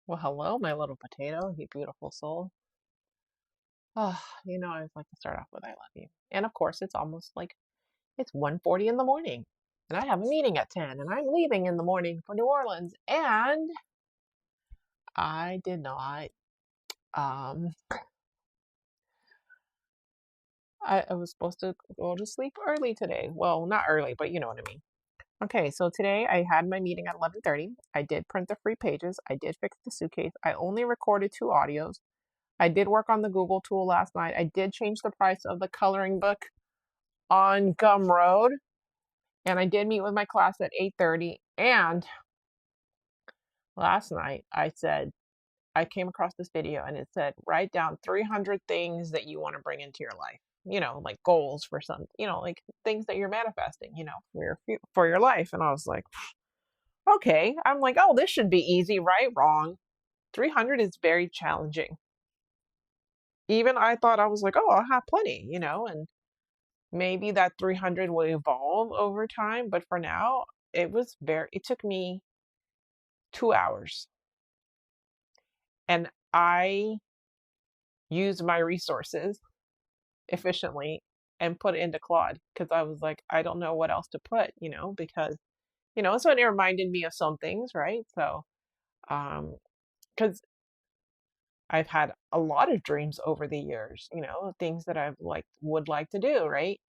Well, hello, my little potato, you beautiful soul. Oh, I always like to start off with I love you. And of course, it's almost like it's 1:40 in the morning. And I have a meeting at 10, and I'm leaving in the morning for New Orleans. And I did not um I was supposed to go to sleep early today. Well, not early, but you know what I mean. Okay, so today I had my meeting at 11:30. I did print the free pages. I did fix the suitcase. I only recorded two audios. I did work on the Google tool last night. I did change the price of the coloring book on Gumroad, and I did meet with my class at 8:30. And last night I came across this video and it said write down 300 things that you want to bring into your life. Like goals for some, like things that you're manifesting, for your life. And I was like, okay. I'm like, oh, this should be easy, right? Wrong. 300 is very challenging. Even I thought I was like, oh, I'll have plenty, and maybe that 300 will evolve over time, but for now, it took me 2 hours. And I used my resources efficiently and put it into Claude because I was like, I don't know what else to put, because, so it reminded me of some things, right? So, because I've had a lot of dreams over the years, things that would like to do, right?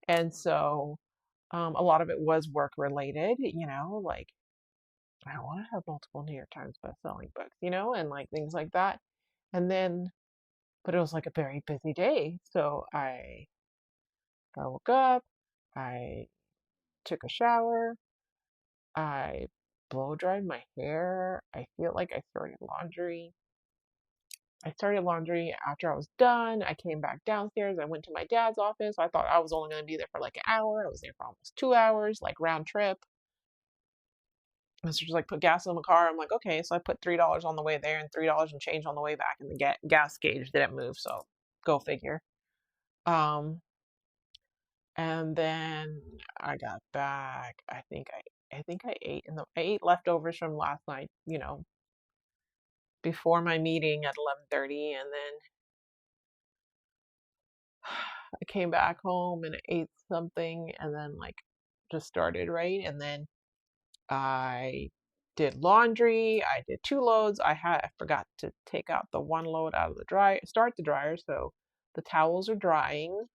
And so, a lot of it was work related, like I want to have multiple New York Times best-selling books, and like things like that. And then, but it was like a very busy day. So I woke up, I took a shower, I blow dried my hair. I feel like I started laundry. I started laundry after I was done. I came back downstairs. I went to my dad's office. I thought I was only going to be there for like an hour. I was there for almost 2 hours, like round trip. Mr. just like put gas in the car. I'm like, okay, so I put $3 on the way there and $3 and change on the way back, and the gas gauge didn't move. So go figure. Um, and then I got back. I think I ate I ate leftovers from last night. Before my meeting at 11:30, and then I came back home and ate something, and then like just started right, and then I did laundry. I did two loads. I forgot to take out the one load out of the start the dryer, so the towels are drying.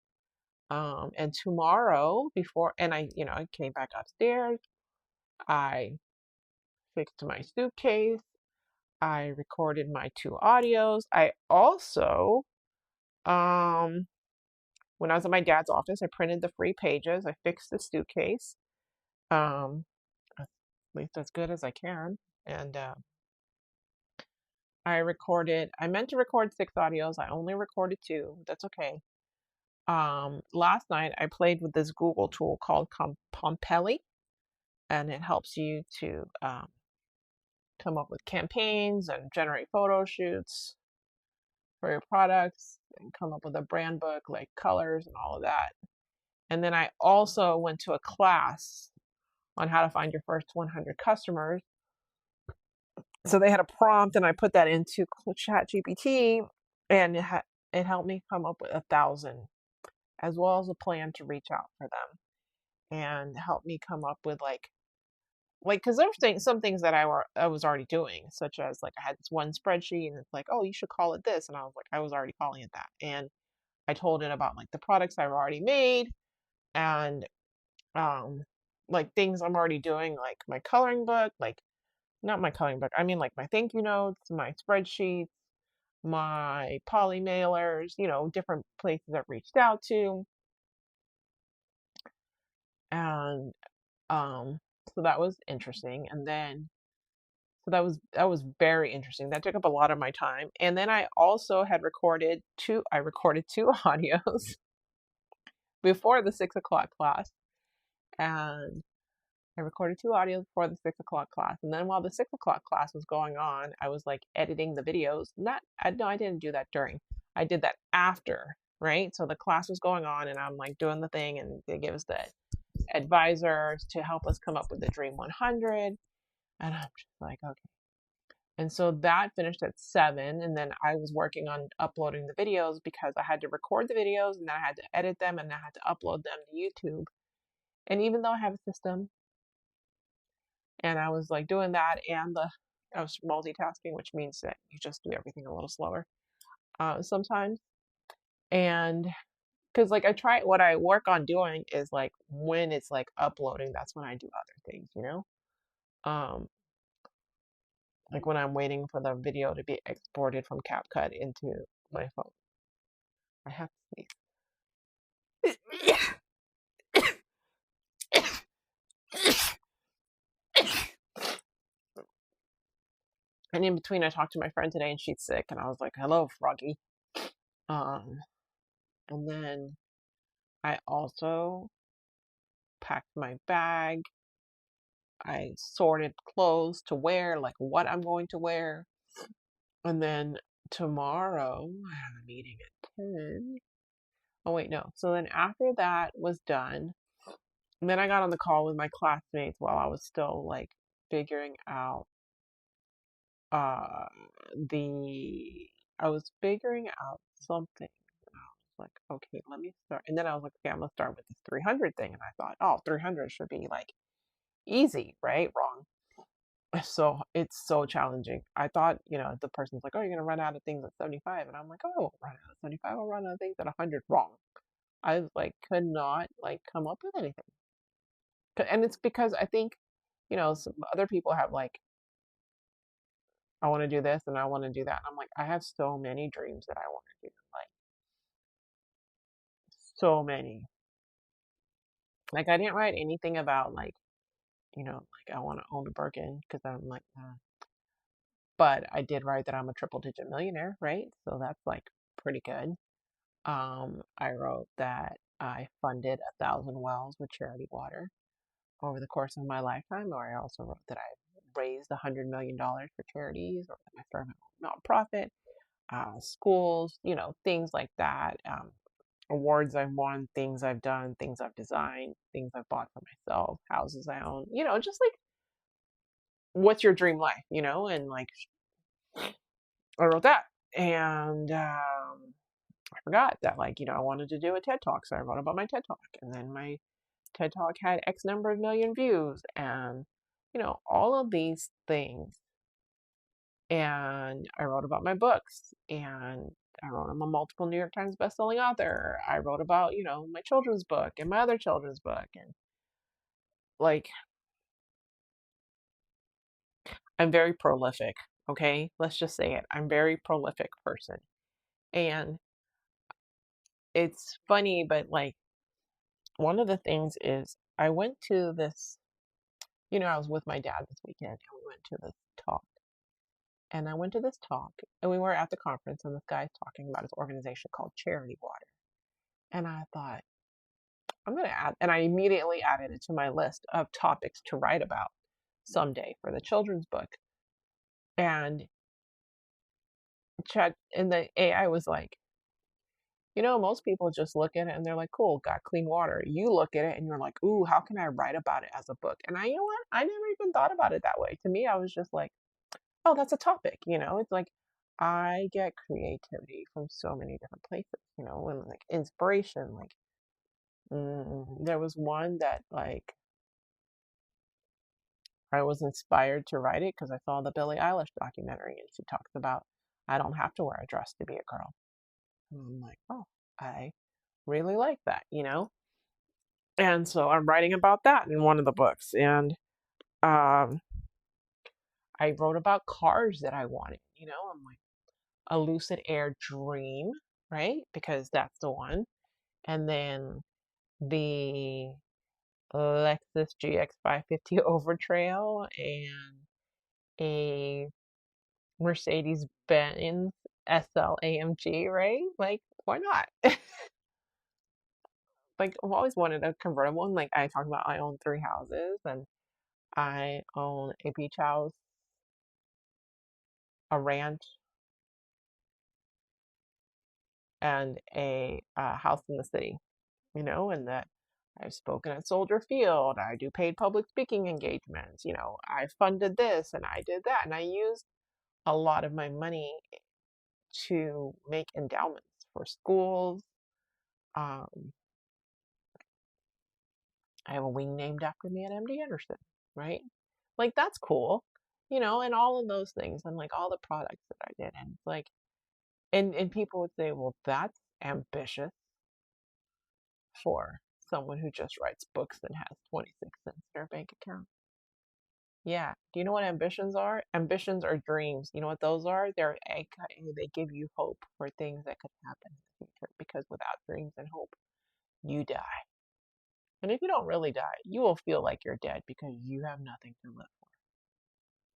And tomorrow I came back upstairs. I fixed my suitcase. I recorded my two audios. I also, um, when I was at my dad's office, I printed the free pages. I fixed the suitcase. Um, at least as good as I can. And I meant to record six audios. I only recorded two. That's okay. Last night I played with this Google tool called Pompelli, and it helps you to come up with campaigns and generate photo shoots for your products and come up with a brand book, like colors and all of that. And then I also went to a class on how to find your first 100 customers. So they had a prompt, and I put that into Chat GPT, and it helped me come up with 1,000, as well as a plan to reach out for them, and help me come up with because there's some things that I was already doing, such as like I had this one spreadsheet, and it's like, oh, you should call it this, and I was like, I was already calling it that, and I told it about like the products I've already made, and um like things I'm already doing, like my coloring book, like not my coloring book, I mean like my thank you notes, my spreadsheets, my poly mailers, different places I've reached out to, and um so that was interesting, and then so that was very interesting. That took up a lot of my time. And then I recorded two audios before the 6 o'clock class. And I recorded two audios before the 6 o'clock class. And then while the 6 o'clock class was going on, I was like editing the videos. No, I didn't do that during. I did that after, right? So the class was going on, and I'm like doing the thing, and they give us the advisors to help us come up with the Dream 100. And I'm just like, okay. And so that finished at 7, and then I was working on uploading the videos because I had to record the videos and then I had to edit them and I had to upload them to YouTube. And even though I have a system and I was like doing that and I was multitasking, which means that you just do everything a little slower sometimes. And because like what I work on doing is like when it's like uploading, that's when I do other things, you know? Um, like when I'm waiting for the video to be exported from CapCut into my phone. I have to sneeze. And in between, I talked to my friend today, and she's sick, and I was like, "Hello, Froggy." Um, and then I also packed my bag. I sorted clothes to wear, like what I'm going to wear, and then tomorrow I have a meeting at 10. Oh wait, no. So then after that was done, and then I got on the call with my classmates while I was still like figuring out uh the I was figuring out something. And I was like, okay, let me start. And then I was like, okay, I'm gonna start with this 300 thing. And I thought, oh, 300 should be like easy, right? Wrong. So it's so challenging. I thought, the person's like, oh, you're gonna run out of things at 75. And I'm like, oh, I won't run out of 75. I'll run out of things at 100. Wrong. I like could not like come up with anything. And it's because I think, some other people have like, I want to do this and I want to do that. And I'm like, I have so many dreams that I want to do. Like so many. Like I didn't write anything about like, like I want to own a Birkin because I'm like, but I did write that I'm a triple digit millionaire, right? So that's like pretty good. I wrote that I funded 1,000 wells with charity water over the course of my lifetime, or I also wrote that I raised $100 million for charities, or that I started my own nonprofit, schools, things like that. Awards I've won, things I've done, things I've designed, things I've bought for myself, houses I own, just like what's your dream life, and like I wrote that. And I forgot that, like, I wanted to do a TED Talk, so I wrote about my TED Talk. And then my TED Talk had X number of million views, and, all of these things. And I wrote about my books, and I wrote I'm a multiple New York Times bestselling author. I wrote about, my children's book and my other children's book. And like, I'm very prolific. Okay. Let's just say it. I'm a very prolific person. And it's funny, but like, one of the things is I went to this, I was with my dad this weekend and we went to this talk. And I went to this talk and we were at the conference and this guy's talking about his organization called Charity Water. And I thought, I'm going to add, and I immediately added it to my list of topics to write about someday for the children's book. And Chat and the AI was like, most people just look at it and they're like, cool, got clean water. You look at it and you're like, ooh, how can I write about it as a book? And you know what? I never even thought about it that way. To me, I was just like, oh, that's a topic. It's like I get creativity from so many different places, and like inspiration. Like, there was one that like I was inspired to write it because I saw the Billie Eilish documentary and she talks about I don't have to wear a dress to be a girl. And I'm like, oh, I really like that, And so I'm writing about that in one of the books. And um, I wrote about cars that I wanted, I'm like a Lucid Air Dream, right? Because that's the one. And then the Lexus GX 550 Overtrail and a Mercedes Benz SL AMG, right? Like, why not? Like, I've always wanted a convertible. And like, I talked about, I own 3 houses and I own a beach house, a ranch, and a house in the city, and that I've spoken at Soldier Field. I do paid public speaking engagements. I funded this and I did that. And I used a lot of my money to make endowments for schools. Um, I have a wing named after me at MD Anderson, right? Like that's cool, and all of those things and like all the products that I did. And it's like, and people would say, well, that's ambitious for someone who just writes books and has 26 cents in their bank account. Yeah. Do you know what ambitions are? Ambitions are dreams. You know what those are? They give you hope for things that could happen in the future because without dreams and hope, you die. And if you don't really die, you will feel like you're dead because you have nothing to live for.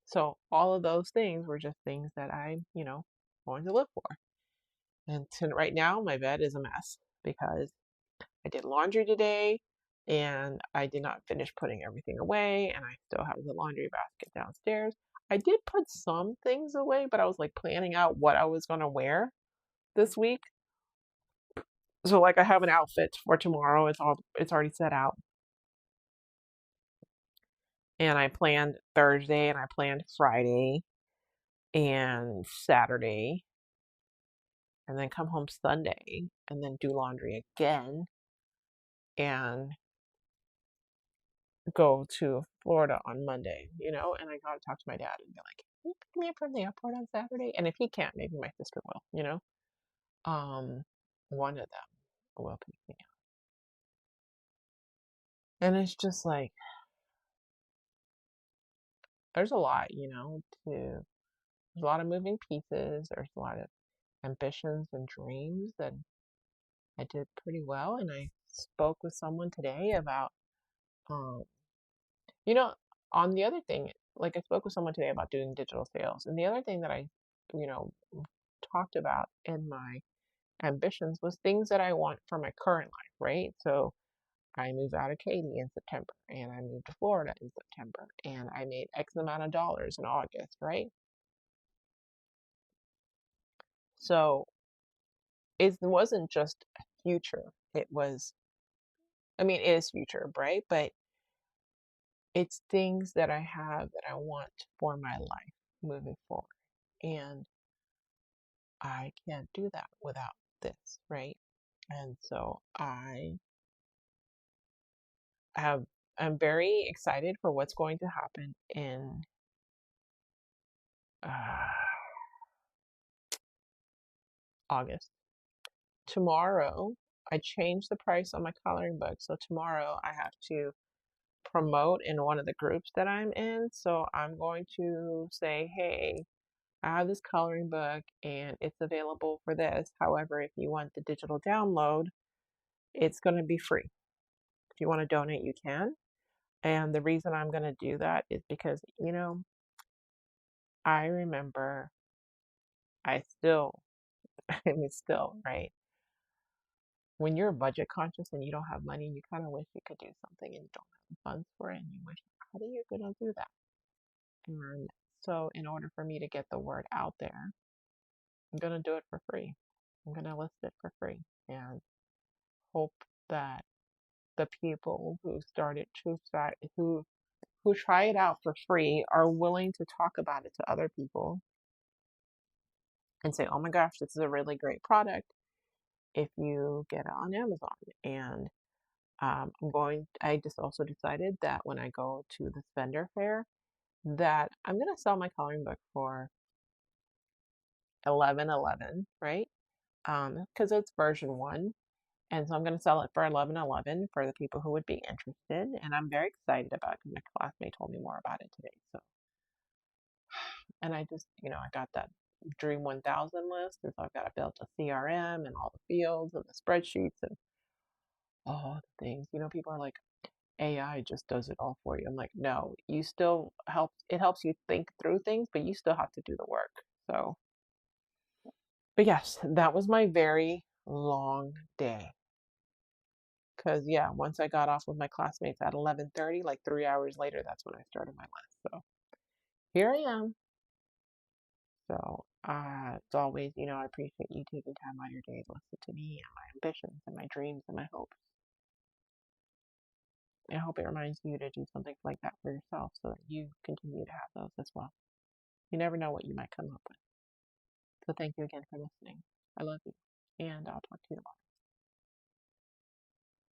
So all of those things were just things that I, wanted to live for. And right now, my bed is a mess because I did laundry today and I did not finish putting everything away, and I still have the laundry basket downstairs. I did put some things away, but I was like planning out what I was going to wear this week. So like I have an outfit for tomorrow. It's already set out. And I planned Thursday and I planned Friday and Saturday and then come home Sunday and then do laundry again and go to Florida on Monday, and I gotta talk to my dad and be like, can you pick me up from the airport on Saturday? And if he can't, maybe my sister will. One of them will pick me up. And it's just like, there's a lot, there's a lot of moving pieces, there's a lot of ambitions and dreams, and I did pretty well. And I spoke with someone today about, um, you know, on the other thing, like I spoke with someone today about doing digital sales. And the other thing that I, you know, talked about in my ambitions was things that I want for my current life, right? So I moved out of Katy in September and I moved to Florida in September and I made X amount of dollars in August, right? So it wasn't just a future. It was, I mean, it is future, right? But it's things that I have that I want for my life moving forward. And I can't do that without this, right? And so have I'm very excited for what's going to happen in uh, August. Tomorrow, I changed the price on my coloring book. So tomorrow I have to promote in one of the groups that I'm in. So I'm going to say, hey, I have this coloring book and it's available for this. However, if you want the digital download, it's going to be free. If you want to donate, you can. And the reason I'm going to do that is because, I remember I still, I mean, still, right? When you're budget conscious and you don't have money, you kind of wish you could do something and you don't have the funds for it. And you wish, how are you going to do that? And so, in order for me to get the word out there, I'm going to do it for free. I'm going to list it for free and hope that the people who started to start, who try it out for free are willing to talk about it to other people and say, oh my gosh, this is a really great product if you get it on Amazon. And I just also decided that when I go to the vendor fair, that I'm going to sell my coloring book for 11.11, right? Because it's version one. And so I'm going to sell it for 11.11 for the people who would be interested. And I'm very excited about it because my classmate told me more about it today. So, and I just, I got that Dream 1000 list. And so I've got to build a CRM and all the fields and the spreadsheets and all the things. People are like, AI just does it all for you. I'm like, no, you still it helps you think through things, but you still have to do the work. So, but yes, that was my very long day. Cause yeah, once I got off with my classmates at 11:30, like 3 hours later, that's when I started my list. So here I am. So as always, I appreciate you taking time out of your day to listen to me and my ambitions and my dreams and my hopes. I hope it reminds you to do something like that for yourself so that you continue to have those as well. You never know what you might come up with. So thank you again for listening. I love you, and I'll talk to you tomorrow.